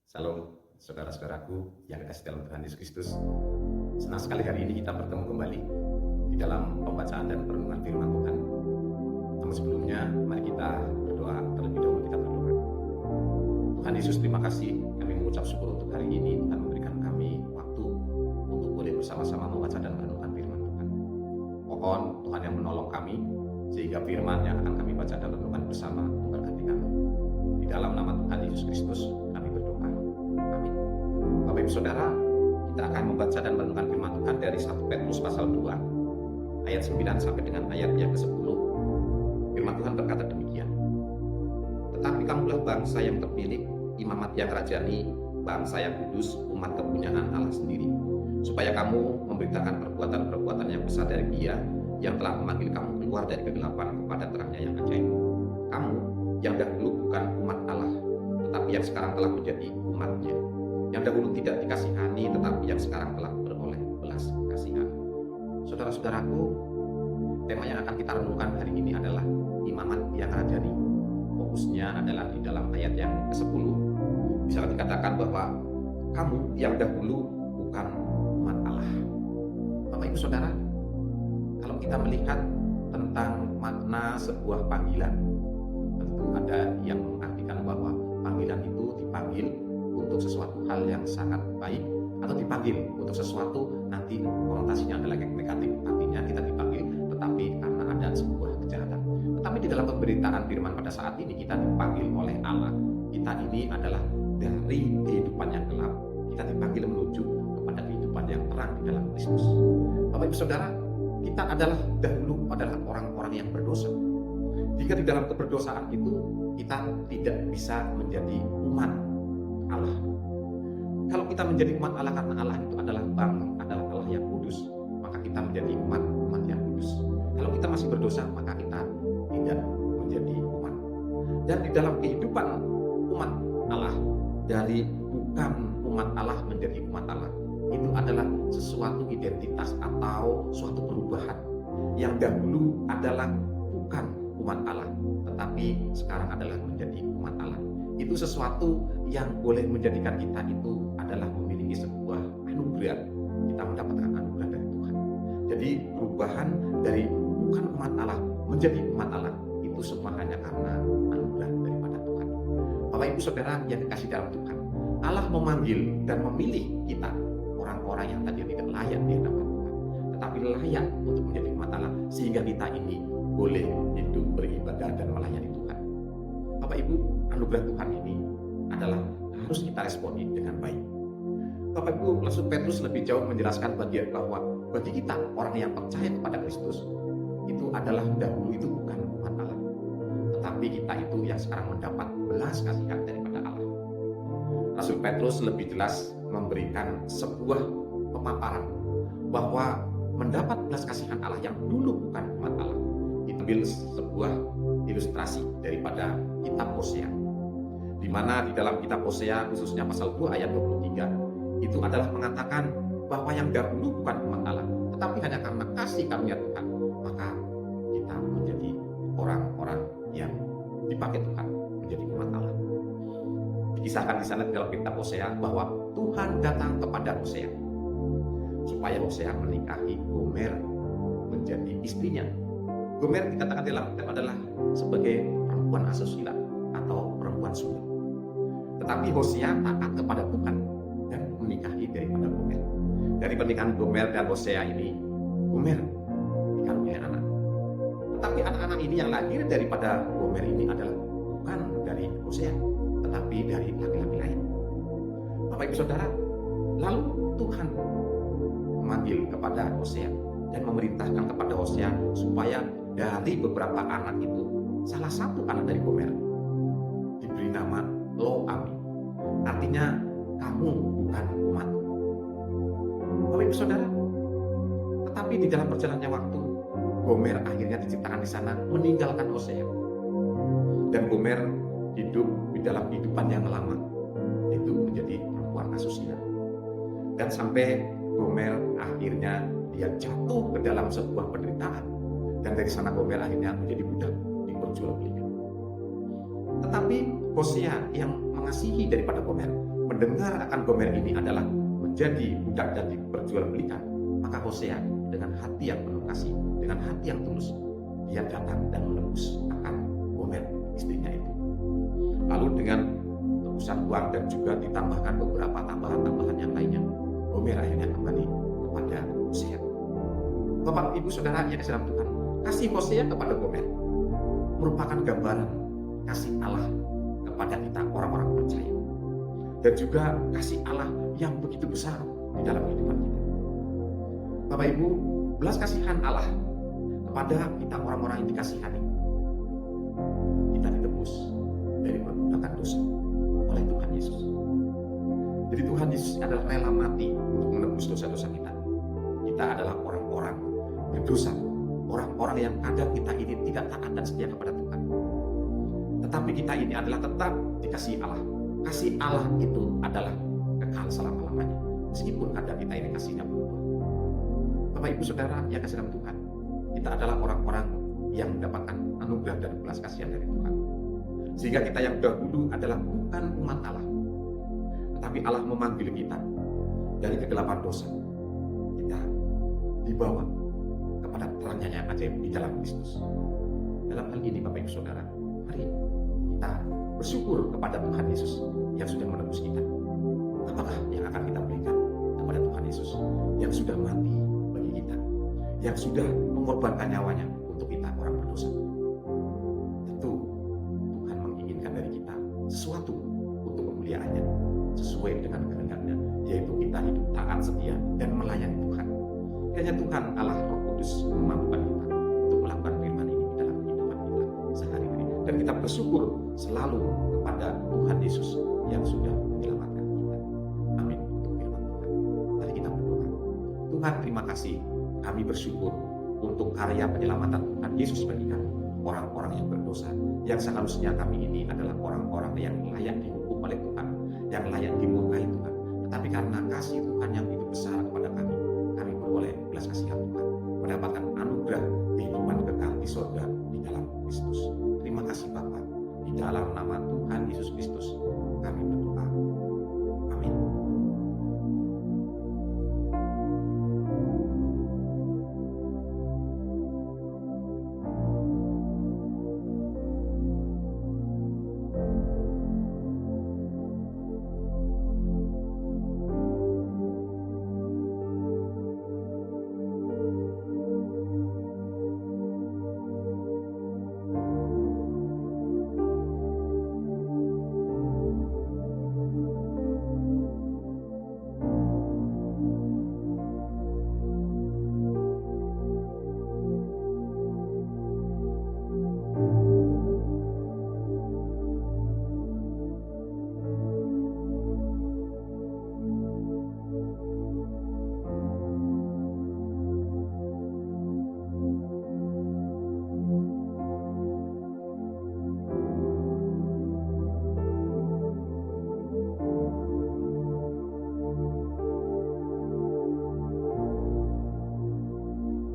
Salam saudara-saudaraku yang dikasihi dalam Tuhan Yesus Kristus. Senang sekali hari ini kita bertemu kembali di dalam pembacaan dan perenungan firman Tuhan. Namun sebelumnya, mari kita berdoa. Terlebih dahulu kita berdoa. Tuhan Yesus, terima kasih. Kami mengucap syukur untuk hari ini. Tuhan memberikan kami waktu untuk boleh bersama-sama membaca dan merenungkan firman Tuhan. Mohon Tuhan yang menolong kami, sehingga firman yang akan kami baca dan renungkan bersama memberkati kami. Di dalam nama Tuhan Yesus Kristus, kami berdoa. Amin. Bapak Ibu Saudara, kita akan membaca dan merenungkan firman Tuhan dari 1 Petrus pasal 2 ayat 9 sampai dengan ayat yang ke-10. Firman Tuhan berkata demikian. Tetapi kamulah bangsa yang terpilih, imamat yang rajani, bangsa yang kudus, umat kepunyaan Allah sendiri, supaya kamu memberitakan perbuatan-perbuatan yang besar dari Dia yang telah memanggil kamu keluar dari kegelapan kepada terangnya yang ajaib. Kamu yang dahulu bukan umat Allah, tetapi yang sekarang telah menjadi umat-Nya. Yang dahulu tidak dikasihani, tetapi yang sekarang telah beroleh belas kasihan. Saudara-saudaraku, tema yang akan kita renungkan hari ini adalah imamat yang rajani. Fokusnya adalah di dalam ayat yang ke-10. Bisa dikatakan bahwa kamu yang dahulu bukan umat Allah. Bapak Ibu Saudara, kalau kita melihat tentang makna sebuah panggilan, tentu ada yang mengartikan bahwa panggilan itu dipanggil untuk sesuatu hal yang sangat baik, atau dipanggil untuk sesuatu nanti konotasinya adalah negatif, artinya kita dipanggil tetapi karena ada sebuah kejahatan. Tetapi di dalam pemberitaan firman pada saat ini kita dipanggil oleh Allah. Kita ini adalah dari kehidupan yang gelap, kita dipanggil menuju kepada kehidupan yang terang di dalam Kristus. Bapak Ibu Saudara, kita dahulu adalah orang-orang yang berdosa. Jika di dalam keberdosaan itu kita tidak bisa menjadi umat Allah. Kalau kita menjadi umat Allah karena Allah itu adalah Allah yang kudus, maka kita menjadi umat yang kudus. Kalau kita masih berdosa, maka kita tidak menjadi umat. Dan di dalam kehidupan umat Allah, dari bukan umat Allah menjadi umat Allah, itu adalah sesuatu identitas atau suatu perubahan yang dahulu adalah bukan umat Allah, tetapi sekarang adalah menjadi umat Allah. Itu sesuatu yang boleh menjadikan kita itu adalah memiliki sebuah anugerah. Kita mendapatkan anugerah dari Tuhan. Jadi perubahan dari bukan umat Allah menjadi umat Allah itu semua hanya karena anugerah daripada Tuhan. Bapak Ibu Saudara yang dikasih dalam Tuhan, Allah memanggil dan memilih kita, orang-orang yang tadi tidak layak di hadapan Tuhan, tetapi layak untuk menjadi umat Allah, sehingga kita ini boleh hidup beribadah dan melayani Tuhan. Bapak Ibu, anugerah Tuhan ini adalah harus kita responi dengan baik. Bapak Ibu, Rasul Petrus lebih jauh menjelaskan bagian bahwa bagi kita orang yang percaya kepada Kristus itu adalah dahulu itu bukan umat Allah, tetapi kita itu yang sekarang mendapat belas kasihan daripada Allah. Rasul Petrus lebih jelas memberikan sebuah pemaparan bahwa mendapat belas kasihan Allah yang dulu bukan umat Allah itu sebuah ilustrasi daripada kitab Hosea, di mana di dalam kitab Hosea khususnya pasal 2 ayat 23 itu adalah mengatakan bahwa yang dahulu bukan umat Allah, tetapi hanya karena kasih karunia Tuhan maka kita menjadi orang-orang yang dipakai Tuhan menjadi umat Allah. Dikisahkan di sana di dalam kitab Hosea bahwa Tuhan datang kepada Hosea supaya Hosea menikahi Gomer menjadi istrinya. Gomer dikatakan dalam kitab adalah sebagai perempuan asusila atau perempuan sulung. Tetapi Hosea taat kepada Tuhan dan menikahi daripada Gomer. Dari pernikahan Gomer dan Hosea ini, Gomer dikaruniai anak. Tetapi anak-anak ini yang lahir daripada Gomer ini adalah bukan dari Hosea, tetapi dari laki-laki lain. Bapak Ibu Saudara, lalu Tuhan memanggil kepada Hosea dan memerintahkan kepada Hosea supaya dari beberapa anak itu, salah satu anak dari Gomer diberi nama Lo-ami. Artinya kamu bukan umat. Bapak Ibu Saudara, tetapi di dalam perjalanannya waktu, Gomer akhirnya diciptakan di sana meninggalkan Hosea. Dan Gomer hidup di dalam kehidupan yang lama, itu menjadi perempuan asusila. Dan sampai Gomer akhirnya dia jatuh ke dalam sebuah penderitaan. Dan dari sana Gomer akhirnya menjadi budak diperjualbelikan. Tetapi Hosea yang mengasihi daripada Gomer mendengar akan Gomer ini adalah menjadi budak dan diperjualbelikan, maka Hosea dengan hati yang penuh kasih, dengan hati yang tulus, dia datang dan menebus akan Gomer, istrinya itu. Lalu dengan tebusan uang dan juga ditambahkan beberapa tambahan-tambahan yang lainnya, Gomer akhirnya kembali kepada Hosea. Bapak, Ibu, Saudara yang kasih dalam Tuhan, kasih Hosea kepada Gomer merupakan gambaran kasih Allah kepada kita orang-orang percaya, dan juga kasih Allah yang begitu besar di dalam kehidupan kita. Bapak Ibu, belas kasihan Allah kepada kita orang-orang yang dikasihani. Kita ditebus dari perbudakan dosa oleh Tuhan Yesus. Jadi Tuhan Yesus adalah rela mati untuk menebus dosa-dosa kita. Kita adalah orang-orang berdosa, orang-orang yang kadang kita ini tidak taat dan setia kepada Tuhan. Tetapi kita ini adalah tetap dikasihi Allah. Kasih Allah itu adalah kekal selama-lamanya, meskipun kadang kita ini kasihnya berubah. Bapak, Ibu, Saudara yang kasih dalam Tuhan, kita adalah orang-orang yang mendapatkan anugerah dan belas kasihan dari Tuhan. Sehingga kita yang dahulu adalah bukan umat Allah, tetapi Allah memanggil kita dari kegelapan dosa. Kita dibawa kepada terangnya yang ajaib di dalam Kristus. Dalam hal ini, Bapak, Ibu, Saudara, mari kita bersyukur kepada Tuhan Yesus yang sudah menebus kita. Apakah yang akan kita berikan kepada Tuhan Yesus yang sudah mati bagi kita, yang sudah mengorbankan nyawanya untuk kita orang berdosa? Tentu Tuhan menginginkan dari kita sesuatu untuk kemuliaannya, sesuai dengan kehendaknya, yaitu kita hidup taat, setia, dan melayani Tuhan. Kiranya Tuhan Allah Roh Kudus memampukan kita untuk melakukan firman ini di dalam kehidupan kita sehari-hari. Dan kita bersyukur selalu kepada Tuhan Yesus yang sudah menyelamatkan kita. Amin untuk firman Tuhan. Mari kita berdoa. Tuhan, terima kasih. Kami bersyukur untuk karya penyelamatan Tuhan Yesus bagi kami, orang-orang yang berdosa, yang seharusnya kami ini adalah orang-orang yang layak dihukum oleh Tuhan, yang layak dimurkai Tuhan. Tetapi karena kasih Tuhan yang begitu besar kepada kami beroleh belas kasihan Tuhan, mendapatkan anugerah kehidupan kekal di surga di dalam Kristus. Terima kasih Bapa, di dalam nama Tuhan Yesus Kristus